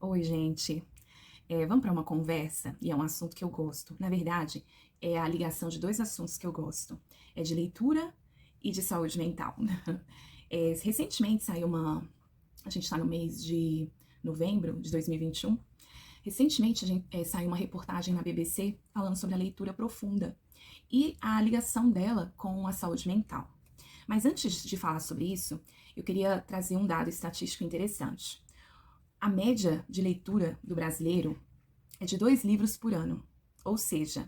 Oi, gente. Vamos para uma conversa? E é um assunto que eu gosto. Na verdade, é a ligação de dois assuntos que eu gosto. É de leitura e de saúde mental. Recentemente saiu uma. A gente está no mês de novembro de 2021. Recentemente saiu uma reportagem na BBC falando sobre a leitura profunda e a ligação dela com a saúde mental. Mas antes de falar sobre isso, eu queria trazer um dado estatístico interessante. A média de leitura do brasileiro é de 2 livros por ano. Ou seja,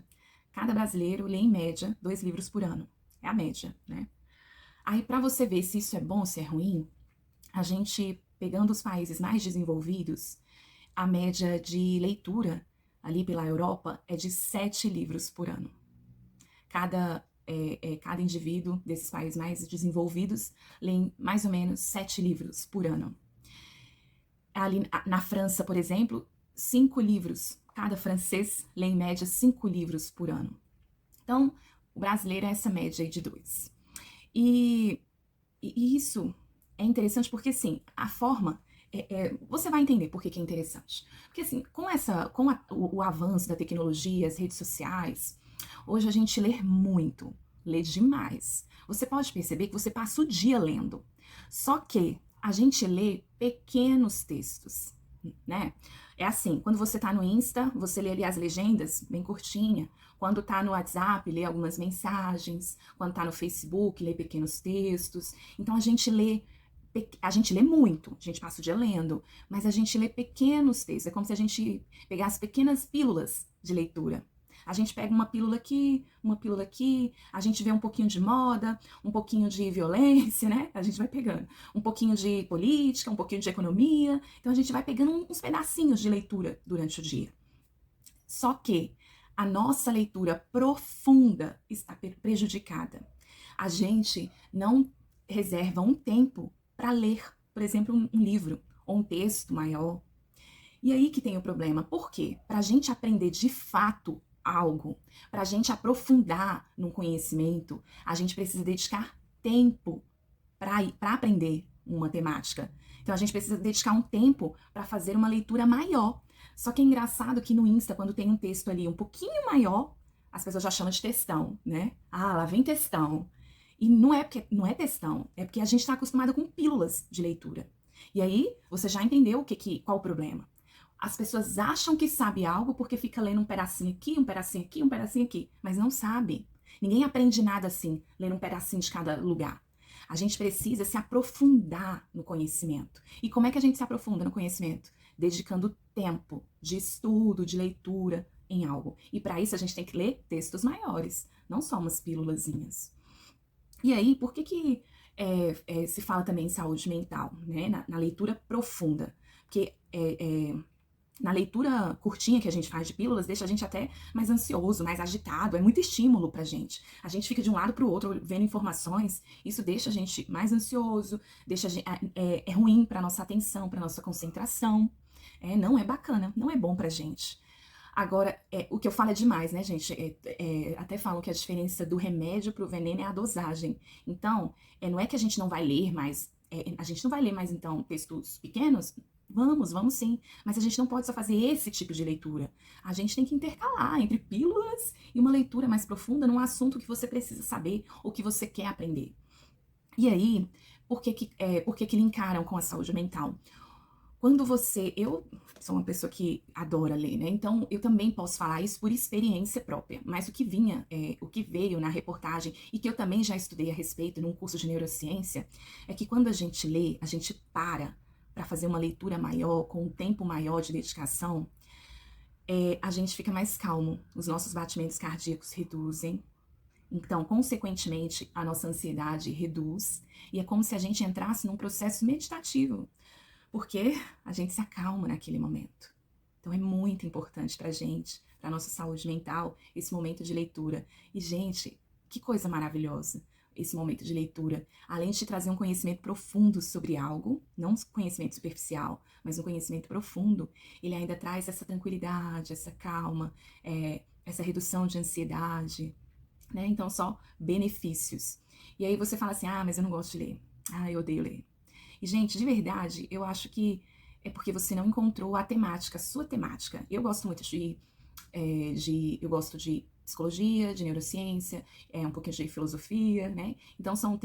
cada brasileiro lê em média 2 livros por ano. É a média, né? Aí, para você ver se isso é bom ou se é ruim, a gente, pegando os países mais desenvolvidos, a média de leitura ali pela Europa é de 7 livros por ano. Cada indivíduo desses países mais desenvolvidos lê mais ou menos 7 livros por ano. Ali na França, por exemplo, 5 livros. Cada francês lê em média 5 livros por ano. Então, o brasileiro é essa média aí de 2. E, e isso é interessante porque, assim, a forma. Você vai entender por que é interessante. Porque, assim, com o avanço da tecnologia, as redes sociais, hoje a gente lê muito, lê demais. Você pode perceber que você passa o dia lendo. Só que a gente lê pequenos textos, né? É assim, quando você tá no Insta, você lê ali as legendas, bem curtinha. Quando tá no WhatsApp, lê algumas mensagens. Quando tá no Facebook, lê pequenos textos. Então a gente lê muito, a gente passa o dia lendo, mas a gente lê pequenos textos. É como se a gente pegasse pequenas pílulas de leitura. A gente pega uma pílula aqui, a gente vê um pouquinho de moda, um pouquinho de violência, né? A gente vai pegando. Um pouquinho de política, um pouquinho de economia. Então a gente vai pegando uns pedacinhos de leitura durante o dia. Só que a nossa leitura profunda está prejudicada. A gente não reserva um tempo para ler, por exemplo, um livro ou um texto maior. E aí que tem o problema. Por quê? Para a gente aprender de fato algo, para a gente aprofundar num conhecimento, a gente precisa dedicar tempo para aprender uma temática. Então a gente precisa dedicar um tempo para fazer uma leitura maior. Só que é engraçado que no Insta, quando tem um texto ali um pouquinho maior, as pessoas já chamam de textão, né? Ah, lá vem textão. E não é porque não é textão, é porque a gente está acostumado com pílulas de leitura. E aí você já entendeu qual o problema. As pessoas acham que sabe algo porque fica lendo um pedacinho aqui, um pedacinho aqui, um pedacinho aqui, mas não sabe. Ninguém aprende nada assim, lendo um pedacinho de cada lugar. A gente precisa se aprofundar no conhecimento. E como é que a gente se aprofunda no conhecimento? Dedicando tempo de estudo, de leitura em algo. E para isso a gente tem que ler textos maiores, não só umas pílulazinhas. E aí, por que se fala também em saúde mental, né? Na leitura profunda? Porque na leitura curtinha que a gente faz de pílulas, deixa a gente até mais ansioso, mais agitado, é muito estímulo pra gente. A gente fica de um lado pro outro vendo informações, isso deixa a gente mais ansioso, é ruim pra nossa atenção, pra nossa concentração. Não é bacana, não é bom pra gente. Agora, o que eu falo é demais, né, gente? Até falam que a diferença do remédio pro veneno é a dosagem. Então, não é que a gente não vai ler mais, a gente não vai ler mais, então, textos pequenos? Vamos sim. Mas a gente não pode só fazer esse tipo de leitura. A gente tem que intercalar entre pílulas e uma leitura mais profunda num assunto que você precisa saber ou que você quer aprender. E aí, por que que linkaram com a saúde mental? Eu sou uma pessoa que adora ler, né? Então eu também posso falar isso por experiência própria. Mas o que veio na reportagem e que eu também já estudei a respeito num curso de neurociência, é que quando a gente lê, a gente para fazer uma leitura maior, com um tempo maior de dedicação, a gente fica mais calmo, os nossos batimentos cardíacos reduzem. Então, consequentemente, a nossa ansiedade reduz e é como se a gente entrasse num processo meditativo, porque a gente se acalma naquele momento. Então é muito importante pra gente, pra nossa saúde mental, esse momento de leitura. E, gente, que coisa maravilhosa esse momento de leitura. Além de te trazer um conhecimento profundo sobre algo, não um conhecimento superficial, mas um conhecimento profundo, ele ainda traz essa tranquilidade, essa calma, essa redução de ansiedade, né? Então, só benefícios. E aí você fala assim, ah, mas eu não gosto de ler. Ah, eu odeio ler. E, gente, de verdade, eu acho que é porque você não encontrou a temática, a sua temática. Eu gosto muito eu gosto de psicologia, de neurociência, um pouquinho de filosofia, né? Então são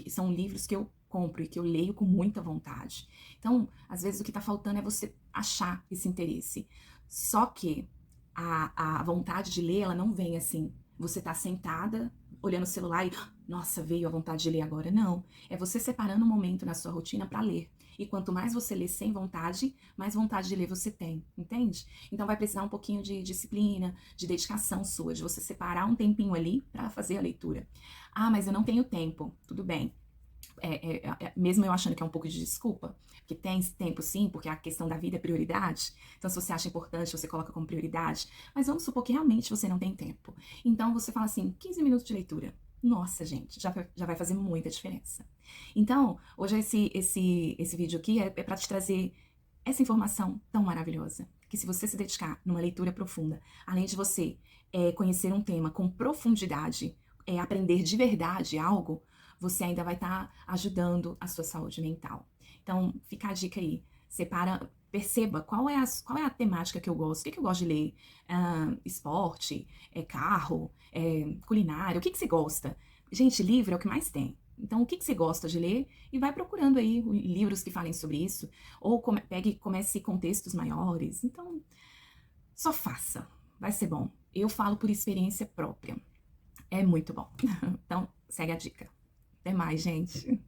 são livros que eu compro e que eu leio com muita vontade. Então, às vezes o que tá faltando é você achar esse interesse. Só que a vontade de ler, ela não vem assim. Você tá sentada, olhando o celular e, nossa, veio a vontade de ler agora. Não. É você separando um momento na sua rotina para ler. E quanto mais você lê sem vontade, mais vontade de ler você tem, entende? Então vai precisar um pouquinho de disciplina, de dedicação sua, de você separar um tempinho ali para fazer a leitura. Ah, mas eu não tenho tempo. Tudo bem. Mesmo eu achando que é um pouco de desculpa, que tem tempo sim, porque a questão da vida é prioridade. Então, se você acha importante, você coloca como prioridade. Mas vamos supor que realmente você não tem tempo. Então, você fala assim, 15 minutos de leitura. Nossa, gente, já vai fazer muita diferença. Então, hoje esse vídeo aqui é para te trazer essa informação tão maravilhosa. Que se você se dedicar numa leitura profunda, além de você conhecer um tema com profundidade, aprender de verdade algo, você ainda vai estar ajudando a sua saúde mental. Então, fica a dica aí. Perceba qual é a temática que eu gosto, o que eu gosto de ler. Esporte, carro, culinária, o que você gosta? Gente, livro é o que mais tem. Então, o que você gosta de ler? E vai procurando aí livros que falem sobre isso. Ou pegue e comece com textos maiores. Então, só faça. Vai ser bom. Eu falo por experiência própria. É muito bom. Então, segue a dica. Até mais, gente.